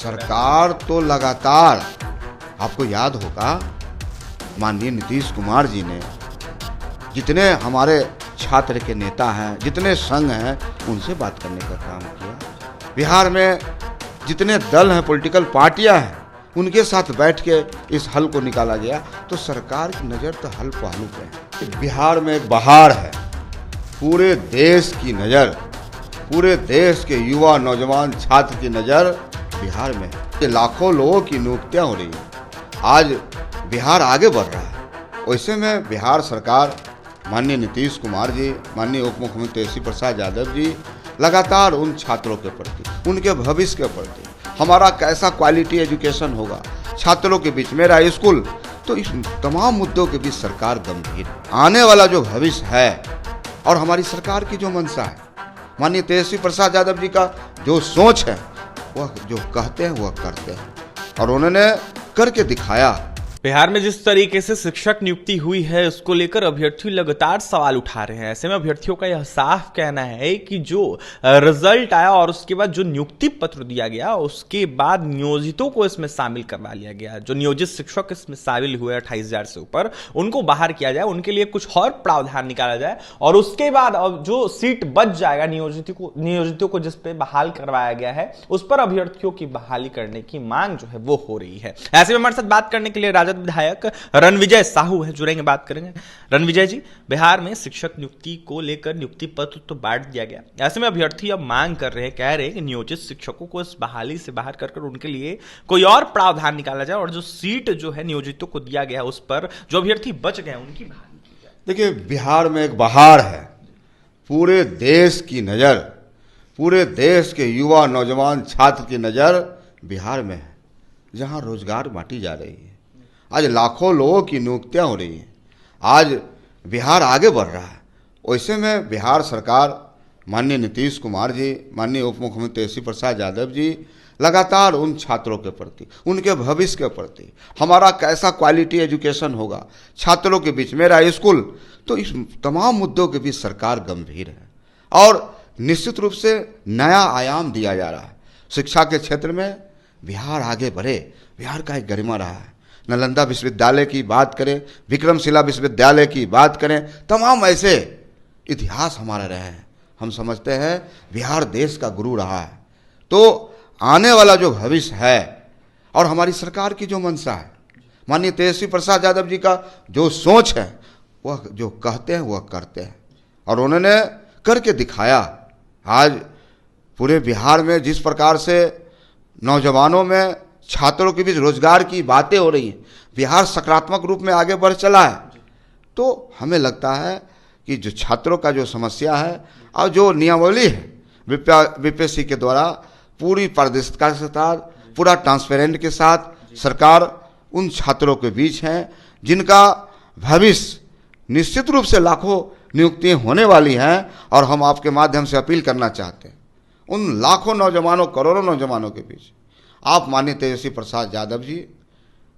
सरकार तो लगातार, आपको याद होगा माननीय नीतीश कुमार जी ने जितने हमारे छात्र के नेता हैं, जितने संघ हैं, उनसे बात करने का काम किया। बिहार में जितने दल हैं, पॉलिटिकल पार्टियां हैं, उनके साथ बैठ के इस हल को निकाला गया। तो सरकार की नज़र तो हल पहलू पे है। बिहार में एक बहार है, पूरे देश की नज़र, पूरे देश के युवा नौजवान छात्र की नज़र बिहार में है। लाखों लोगों की नियुक्तियाँ हो रही हैं। आज बिहार आगे बढ़ रहा है। वैसे में बिहार सरकार, माननीय नीतीश कुमार जी, माननीय उप मुख्यमंत्री तेजस्वी प्रसाद यादव जी लगातार उन छात्रों के प्रति, उनके भविष्य के प्रति, हमारा कैसा क्वालिटी एजुकेशन होगा, छात्रों के बीच मेरा स्कूल, तो इस तमाम मुद्दों के बीच सरकार गंभीर है। आने वाला जो भविष्य है और हमारी सरकार की जो मंशा है, माननीय तेजस्वी प्रसाद यादव जी का जो सोच है, वह जो कहते हैं वह करते हैं, और उन्होंने करके दिखाया। बिहार में जिस तरीके से शिक्षक नियुक्ति हुई है, उसको लेकर अभ्यर्थी लगातार सवाल उठा रहे हैं। ऐसे में अभ्यर्थियों का यह साफ कहना है कि जो रिजल्ट आया और उसके बाद जो नियुक्ति पत्र दिया गया, उसके बाद नियोजितों को इसमें शामिल करवा लिया गया। जो नियोजित शिक्षक इसमें शामिल हुए 28,000 से ऊपर, उनको बाहर किया जाए, उनके लिए कुछ और प्रावधान निकाला जाए, और उसके बाद जो सीट बच जाएगा नियोजितों को जिस पे बहाल करवाया गया है, उस पर अभ्यर्थियों की बहाली करने की मांग जो है वो हो रही है। ऐसे में हमारे साथ बात करने के लिए राजद विधायक रणविजय साहू है, जुड़ेंगे, बात करेंगे। रणविजय जी, बिहार में शिक्षक नियुक्ति को लेकर नियुक्ति पत्र तो बांट दिया गया। ऐसे में अभ्यर्थी अब मांग कर रहे हैं, कह रहे हैं कि नियोजित शिक्षकों को इस बहाली से बाहर कर उनके लिए कोई और प्रावधान निकाला जाए, और जो सीट जो है नियोजितों को दिया गया उस पर जो अभ्यर्थी बच गए उनकी बहाली की जाए। देखिए, बिहार में एक बहार है, पूरे देश की नज़र, पूरे देश के युवा नौजवान छात्र की नज़र बिहार में है, जहां रोजगार बांटी जा रही है। आज लाखों लोगों की नियुक्तियाँ हो रही हैं। आज बिहार आगे बढ़ रहा है। वैसे में बिहार सरकार, माननीय नीतीश कुमार जी, माननीय उप मुख्यमंत्री तेजस्वी प्रसाद यादव जी लगातार उन छात्रों के प्रति, उनके भविष्य के प्रति, हमारा कैसा क्वालिटी एजुकेशन होगा, छात्रों के बीच मेरा स्कूल, तो इस तमाम मुद्दों के बीच सरकार गंभीर है। और निश्चित रूप से नया आयाम दिया जा रहा है। शिक्षा के क्षेत्र में बिहार आगे बढ़े, बिहार का एक गरिमा रहा है। नालंदा विश्वविद्यालय की बात करें, विक्रमशिला विश्वविद्यालय की बात करें, तमाम ऐसे इतिहास हमारे रहे हैं। हम समझते हैं बिहार देश का गुरु रहा है। तो आने वाला जो भविष्य है और हमारी सरकार की जो मंशा है, माननीय तेजस्वी प्रसाद यादव जी का जो सोच है, वह जो कहते हैं वह करते हैं, और उन्होंने करके दिखाया। आज पूरे बिहार में जिस प्रकार से नौजवानों में, छात्रों के बीच रोजगार की बातें हो रही हैं, बिहार सकारात्मक रूप में आगे बढ़ चला है। तो हमें लगता है कि जो छात्रों का जो समस्या है और जो नियमावली है बीपीएससी के द्वारा, पूरी पारदर्शिता के साथ, पूरा ट्रांसपेरेंट के साथ सरकार उन छात्रों के बीच है जिनका भविष्य निश्चित रूप से लाखों नियुक्तियाँ होने वाली हैं। और हम आपके माध्यम से अपील करना चाहते हैं उन लाखों नौजवानों, करोड़ों नौजवानों के बीच, आप माननीय तेजस्वी प्रसाद यादव जी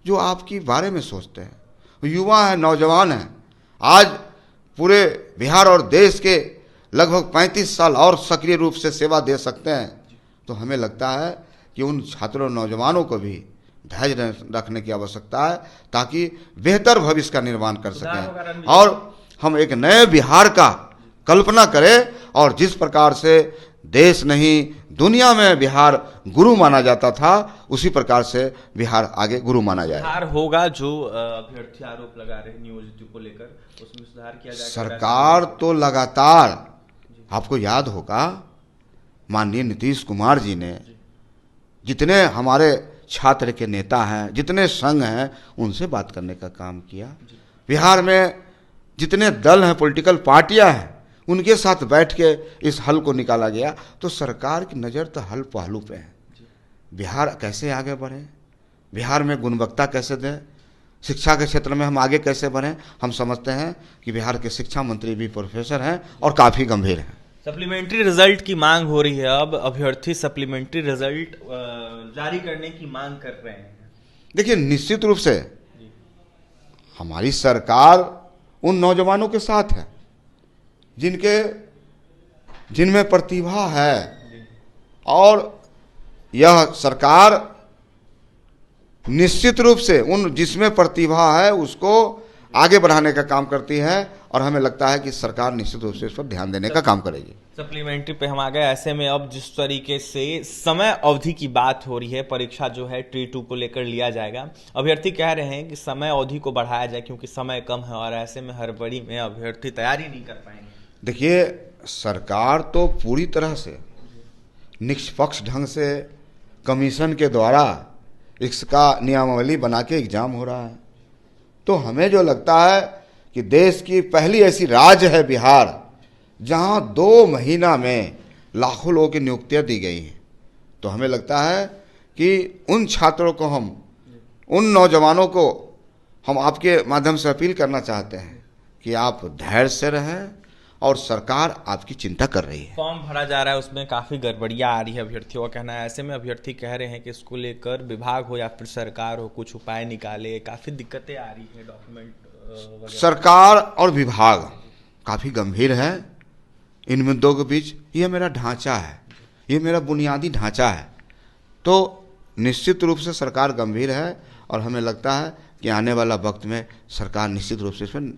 जो आपकी बारे में सोचते हैं, युवा हैं, नौजवान हैं, आज पूरे बिहार और देश के लगभग 35 साल और सक्रिय रूप से सेवा दे सकते हैं। तो हमें लगता है कि उन छात्रों, नौजवानों को भी धैर्य रखने की आवश्यकता है, ताकि बेहतर भविष्य का निर्माण कर सकें और हम एक नए बिहार का कल्पना करें। और जिस प्रकार से देश नहीं, दुनिया में बिहार गुरु माना जाता था, उसी प्रकार से बिहार आगे गुरु माना जाए। सुधार होगा जो अभ्यर्थी आरोप लगा रहे हैं नियोजितों को लेकर, उसमें सुधार किया जाएगा। सरकार तो लगातार, आपको याद होगा माननीय नीतीश कुमार जी ने जितने हमारे छात्र के नेता हैं, जितने संघ हैं, उनसे बात करने का काम किया। बिहार में जितने दल हैं, पॉलिटिकल पार्टियां हैं, उनके साथ बैठ के इस हल को निकाला गया। तो सरकार की नज़र तो हल पहलू पे है। बिहार कैसे आगे बढ़े, बिहार में गुणवत्ता कैसे दें, शिक्षा के क्षेत्र में हम आगे कैसे बढ़ें। हम समझते हैं कि बिहार के शिक्षा मंत्री भी प्रोफेसर हैं और काफ़ी गंभीर हैं। सप्लीमेंट्री रिजल्ट की मांग हो रही है। अब अभ्यर्थी सप्लीमेंट्री रिजल्ट जारी करने की मांग कर रहे हैं। देखिए, निश्चित रूप से हमारी सरकार उन नौजवानों के साथ है जिनमें प्रतिभा है, और यह सरकार निश्चित रूप से उन जिसमें प्रतिभा है उसको आगे बढ़ाने का काम करती है, और हमें लगता है कि सरकार निश्चित रूप से इस पर ध्यान देने का काम करेगी। सप्लीमेंट्री पे हम आ गए। ऐसे में अब जिस तरीके से समय अवधि की बात हो रही है, परीक्षा जो है T2 को लेकर लिया जाएगा, अभ्यर्थी कह रहे हैं कि समय अवधि को बढ़ाया जाए क्योंकि समय कम है, और ऐसे में हड़बड़ी में अभ्यर्थी तैयारी नहीं कर पाएंगे। देखिए, सरकार तो पूरी तरह से निष्पक्ष ढंग से कमीशन के द्वारा इसका नियमावली बना के एग्जाम हो रहा है। तो हमें जो लगता है कि देश की पहली ऐसी राज्य है बिहार जहां 2 महीना में लाखों लोगों की नियुक्तियां दी गई हैं। तो हमें लगता है कि उन छात्रों को उन नौजवानों को हम आपके माध्यम से अपील करना चाहते हैं कि आप धैर्य से रहें, और सरकार आपकी चिंता कर रही है। फॉर्म भरा जा रहा है, उसमें काफ़ी गड़बड़ियाँ आ रही है, अभ्यर्थियों का कहना है। ऐसे में अभ्यर्थी कह रहे हैं कि इसको लेकर विभाग हो या फिर सरकार हो कुछ उपाय निकाले, काफ़ी दिक्कतें आ रही है डॉक्यूमेंट वगैरह। सरकार और विभाग काफ़ी गंभीर है इन मुद्दों के बीच। ये मेरा ढांचा है, ये मेरा बुनियादी ढांचा है। तो निश्चित रूप से सरकार गंभीर है, और हमें लगता है कि आने वाला वक्त में सरकार निश्चित रूप से इसमें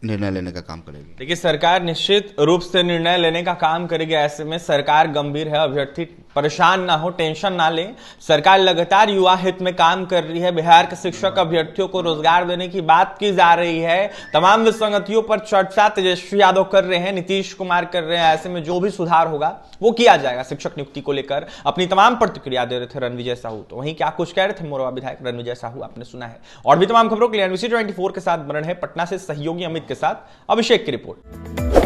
निर्णय लेने का काम करेगी। देखिए, सरकार निश्चित रूप से निर्णय लेने का काम करेगी। ऐसे में सरकार गंभीर है, अभ्यर्थी परेशान ना हो, टेंशन ना ले। सरकार लगातार युवा हित में काम कर रही है। बिहार के शिक्षक अभ्यर्थियों को रोजगार देने की बात की जा रही है। तमाम विसंगतियों पर चर्चा तेजस्वी यादव कर रहे हैं, नीतीश कुमार कर रहे हैं। ऐसे में जो भी सुधार होगा वो किया जाएगा। शिक्षक नियुक्ति को लेकर अपनी तमाम प्रतिक्रिया दे रहे थे रणविजय साहू। तो वहीं क्या कुछ कह रहे थे मोरवा विधायक रणविजय साहू, आपने सुना है। और भी तमाम खबरों के लिए NBC 24 के साथ बने हैं पटना से सहयोगी अमित के साथ अभिषेक की रिपोर्ट।